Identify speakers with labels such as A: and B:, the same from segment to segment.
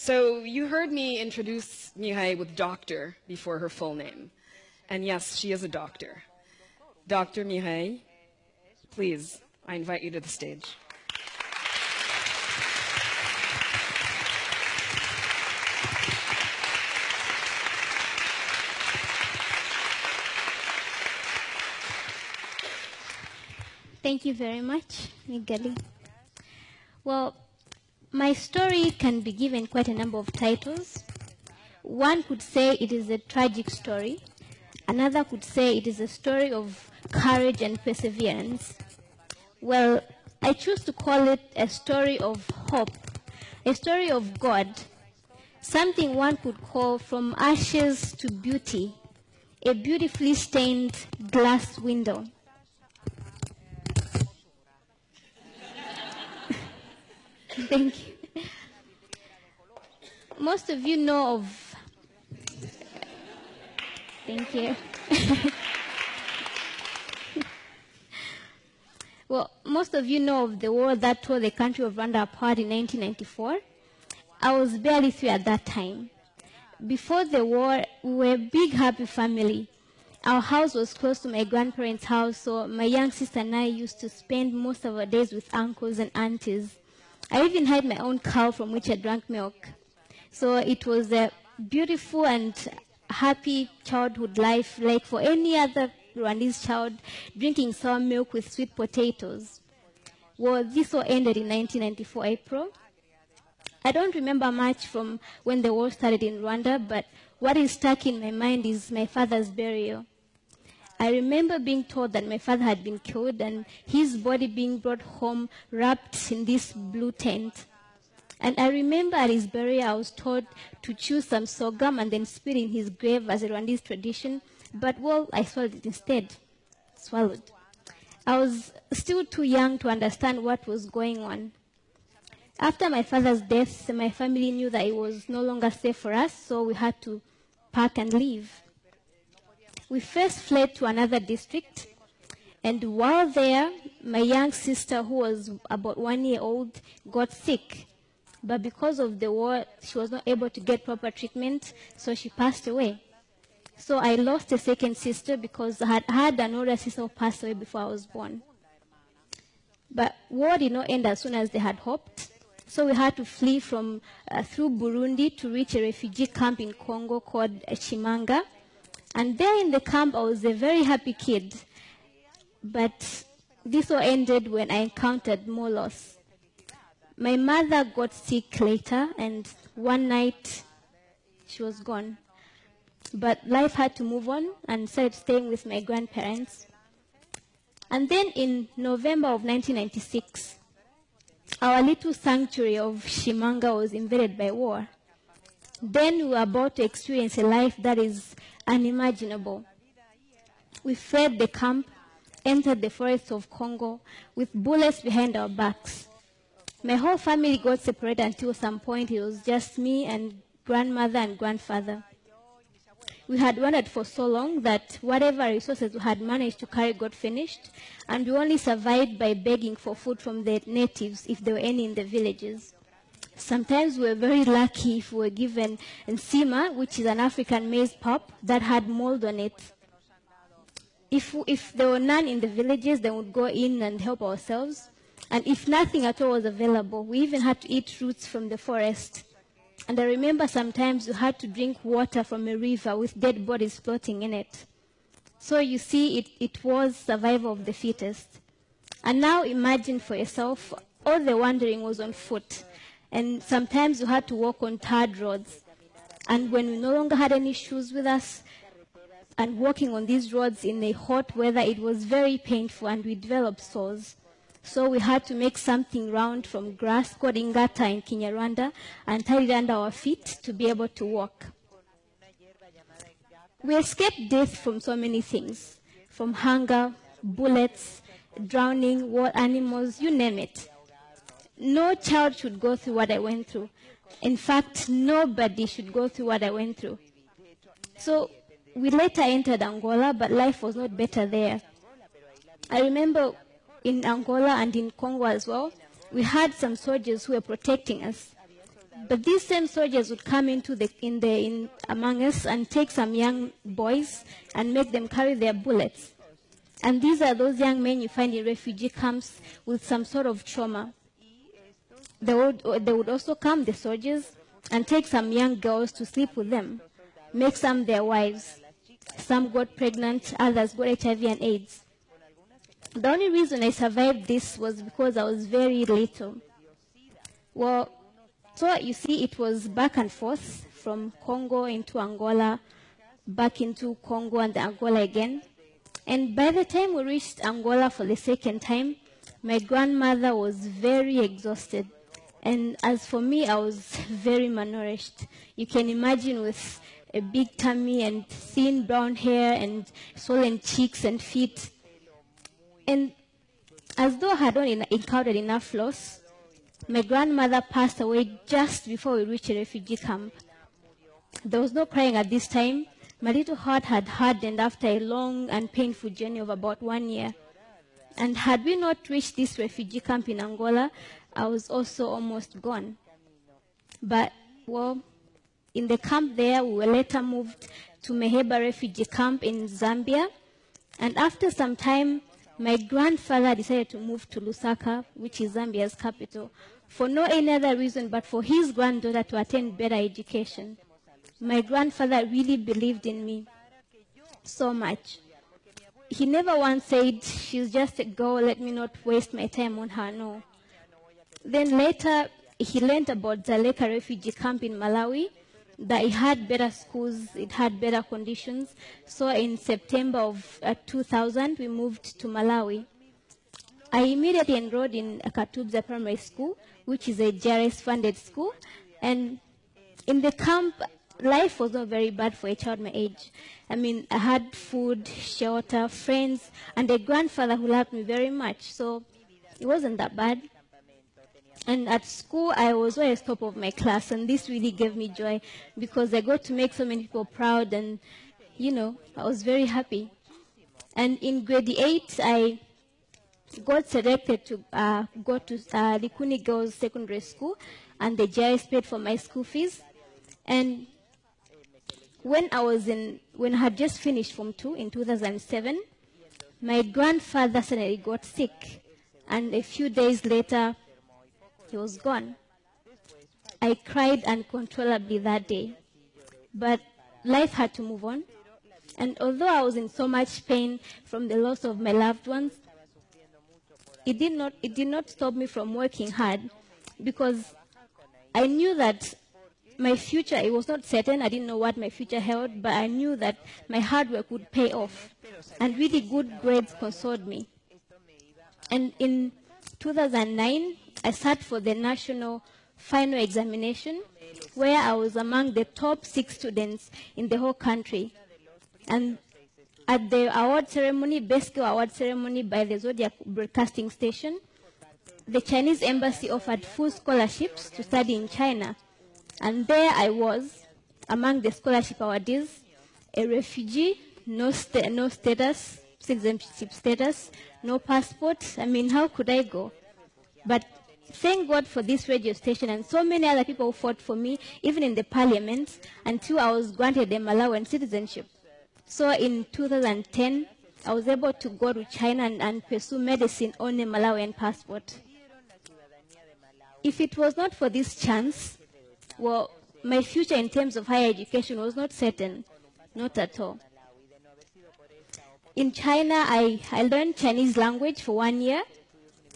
A: So you heard me introduce Mihai with doctor before her full name. And yes, she is a doctor. Dr. Mihai, please, I invite you to the stage.
B: Thank you very much, Nigali. Well, my story can be given quite a number of titles. One could say it is a tragic story. Another could say it is a story of courage and perseverance. Well, I choose to call it a story of hope, a story of God, something one could call from ashes to beauty, a beautifully stained glass window. Thank you. Most of you know of... Thank you. Well, most of you know of the war that tore the country of Rwanda apart in 1994. I was barely 3 at that time. Before the war, we were a big, happy family. Our house was close to my grandparents' house, so my young sister and I used to spend most of our days with uncles and aunties. I even had my own cow from which I drank milk. So it was a beautiful and happy childhood life, like for any other Rwandese child, drinking sour milk with sweet potatoes. Well, this all ended in 1994 April. I don't remember much from when the war started in Rwanda, but what is stuck in my mind is my father's burial. I remember being told that my father had been killed and his body being brought home wrapped in this blue tent. And I remember at his burial I was told to choose some sorghum and then spit in his grave as a Rwandese tradition, but well, I swallowed it instead. Swallowed. I was still too young to understand what was going on. After my father's death, my family knew that it was no longer safe for us, so we had to pack and leave. We first fled to another district, and while there, my young sister, who was about 1 year old, got sick. But because of the war, she was not able to get proper treatment, so she passed away. So I lost a second sister because I had had an older sister who passed away before I was born. But war did not end as soon as they had hoped. So we had to flee from through Burundi to reach a refugee camp in Congo called Chimanga. And there in the camp, I was a very happy kid. But this all ended when I encountered more loss. My mother got sick later, and one night she was gone. But life had to move on, and started staying with my grandparents. And then in November of 1996, our little sanctuary of Chimanga was invaded by war. Then we were about to experience a life that is unimaginable. We fled the camp, entered the forests of Congo with bullets behind our backs. My whole family got separated until some point it was just me and grandmother and grandfather. We had wandered for so long that whatever resources we had managed to carry got finished, and we only survived by begging for food from the natives if there were any in the villages. Sometimes we were very lucky if we were given nsima, which is an African maize pulp that had mold on it. If there were none in the villages, then we'd go in and help ourselves. And if nothing at all was available, we even had to eat roots from the forest. And I remember sometimes we had to drink water from a river with dead bodies floating in it. So you see, it was survival of the fittest. And now imagine for yourself, all the wandering was on foot. And sometimes you had to walk on tarred roads. And when we no longer had any shoes with us, and walking on these roads in the hot weather, it was very painful, and we developed sores. So we had to make something round from grass called ingata in Kinyarwanda and tie it under our feet to be able to walk. We escaped death from so many things, from hunger, bullets, drowning, wild animals, you name it. No child should go through what I went through. In fact, nobody should go through what I went through. So we later entered Angola, but life was not better there. I remember in Angola and in Congo as well, we had some soldiers who were protecting us. But these same soldiers would come among us and take some young boys and make them carry their bullets. And these are those young men you find in refugee camps with some sort of trauma. They would also come, the soldiers, and take some young girls to sleep with them, make some their wives. Some got pregnant, others got HIV and AIDS. The only reason I survived this was because I was very little. Well, so you see, it was back and forth from Congo into Angola, back into Congo and Angola again. And by the time we reached Angola for the second time, my grandmother was very exhausted. And as for me, I was very malnourished. You can imagine with a big tummy and thin brown hair and swollen cheeks and feet. And as though I had not encountered enough loss, my grandmother passed away just before we reached a refugee camp. There was no crying at this time. My little heart had hardened after a long and painful journey of about 1 year. And had we not reached this refugee camp in Angola, I was also almost gone. But, well, in the camp there, we were later moved to Meheba refugee camp in Zambia. And after some time, my grandfather decided to move to Lusaka, which is Zambia's capital, for no any other reason but for his granddaughter to attend better education. My grandfather really believed in me so much. He never once said, she's just a girl, let me not waste my time on her, no. Then later, he learned about Dzaleka refugee camp in Malawi, that it had better schools, it had better conditions. So in September of 2000, we moved to Malawi. I immediately enrolled in Katubza Primary School, which is a JRS-funded school. And in the camp, life was not very bad for a child my age. I mean, I had food, shelter, friends, and a grandfather who loved me very much. So it wasn't that bad. And at school, I was always top of my class, and this really gave me joy because I got to make so many people proud, and, you know, I was very happy. And in grade 8, I got selected to go to Likuni Girls Secondary School, and the JRS paid for my school fees. And when I had just finished Form 2 in 2007, my grandfather suddenly got sick, and a few days later, he was gone. I cried uncontrollably that day, but life had to move on. And although I was in so much pain from the loss of my loved ones, it did not stop me from working hard, because I knew that my future, it was not certain. I didn't know what my future held, but I knew that my hard work would pay off, and really good grades consoled me. And in 2009, I sat for the national final examination, where I was among the top 6 students in the whole country. And at the award ceremony, Best Girl Award ceremony by the Zodiac Broadcasting Station, the Chinese embassy offered full scholarships to study in China. And there I was, among the scholarship awardees, a refugee, no status, citizenship status, no passport. I mean, how could I go? But thank God for this radio station and so many other people who fought for me, even in the parliament, until I was granted a Malawian citizenship. So in 2010, I was able to go to China and pursue medicine on a Malawian passport. If it was not for this chance, well, my future in terms of higher education was not certain, not at all. In China, I learned Chinese language for 1 year,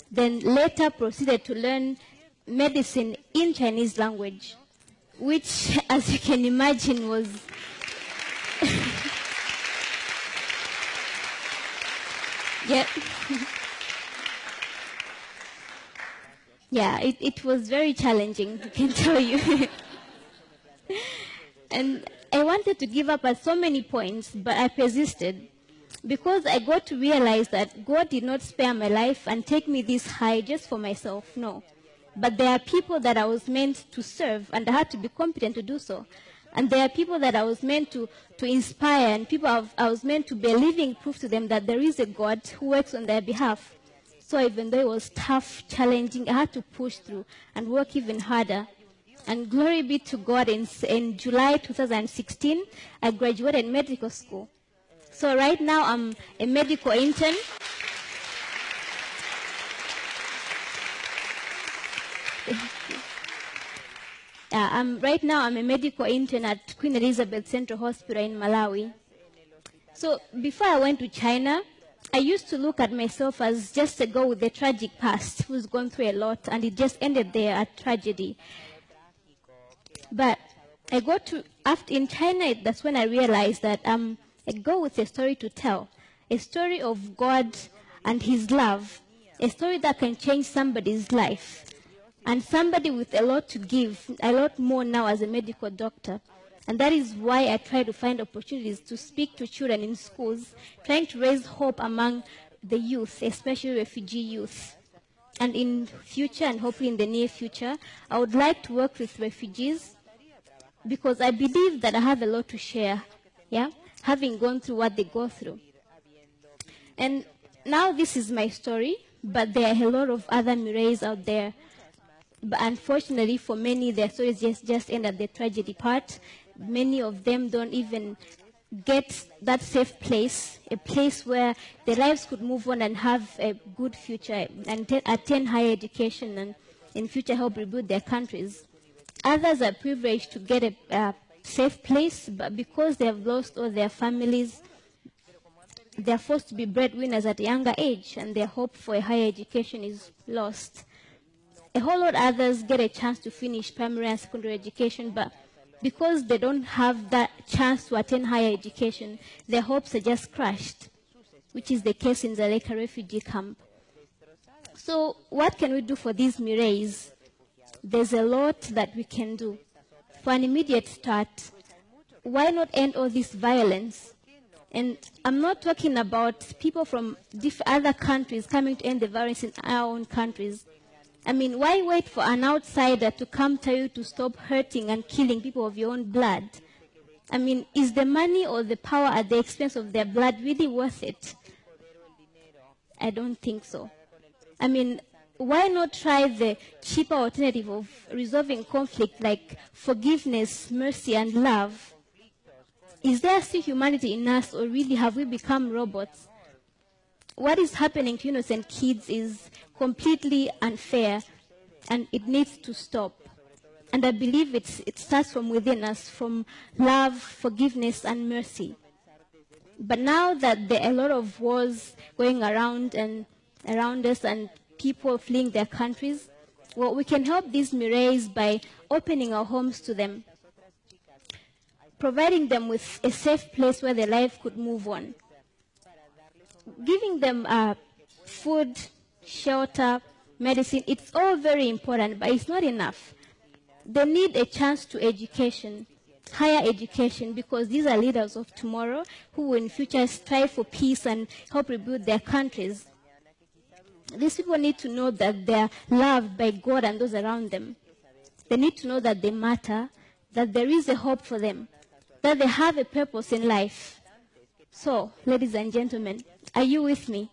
B: then later proceeded to learn medicine in Chinese language, which, as you can imagine, was yeah. Yeah, it was very challenging, I can tell you. And I wanted to give up at so many points, but I persisted, because I got to realize that God did not spare my life and take me this high just for myself, no. But there are people that I was meant to serve, and I had to be competent to do so. And there are people that I was meant to inspire, and people I was meant to be a living proof to them that there is a God who works on their behalf. So even though it was tough, challenging, I had to push through and work even harder. And glory be to God, in July 2016, I graduated medical school. So right now I'm a medical intern. Right now I'm a medical intern at Queen Elizabeth Central Hospital in Malawi. So before I went to China, I used to look at myself as just a girl with a tragic past who's gone through a lot, and it just ended there at tragedy. But I got to, in China, that's when I realized that I'm a girl with a story to tell, a story of God and His love, a story that can change somebody's life, and somebody with a lot to give, a lot more now as a medical doctor. And that is why I try to find opportunities to speak to children in schools, trying to raise hope among the youth, especially refugee youth. And in future, and hopefully in the near future, I would like to work with refugees because I believe that I have a lot to share, yeah, having gone through what they go through. And now this is my story, but there are a lot of other Mireilles out there. But unfortunately, for many, their stories just end at the tragedy part. Many of them don't even get that safe place, a place where their lives could move on and have a good future and attain higher education and in future help rebuild their countries. Others are privileged to get a safe place, but because they have lost all their families, they're forced to be breadwinners at a younger age, and their hope for a higher education is lost. A whole lot of others get a chance to finish primary and secondary education, but because they don't have that chance to attain higher education, their hopes are just crushed, which is the case in Dzaleka refugee camp. So what can we do for these Mireilles? There's a lot that we can do. For an immediate start, why not end all this violence? And I'm not talking about people from other countries coming to end the violence in our own countries. I mean, why wait for an outsider to come tell you to stop hurting and killing people of your own blood? I mean, is the money or the power at the expense of their blood really worth it? I don't think so. I mean, why not try the cheaper alternative of resolving conflict like forgiveness, mercy, and love? Is there still humanity in us, or really have we become robots? What is happening to innocent kids is completely unfair, and it needs to stop. And I believe it starts from within us, from love, forgiveness, and mercy. But now that there are a lot of wars going around us and people fleeing their countries, well, we can help these Mireilles by opening our homes to them, providing them with a safe place where their life could move on, giving them food, shelter, medicine. It's all very important, but it's not enough. They need a chance to education, higher education, because these are leaders of tomorrow who will in future strive for peace and help rebuild their countries. These people need to know that they're loved by God and those around them. They need to know that they matter, that there is a hope for them, that they have a purpose in life. So, ladies and gentlemen, are you with me?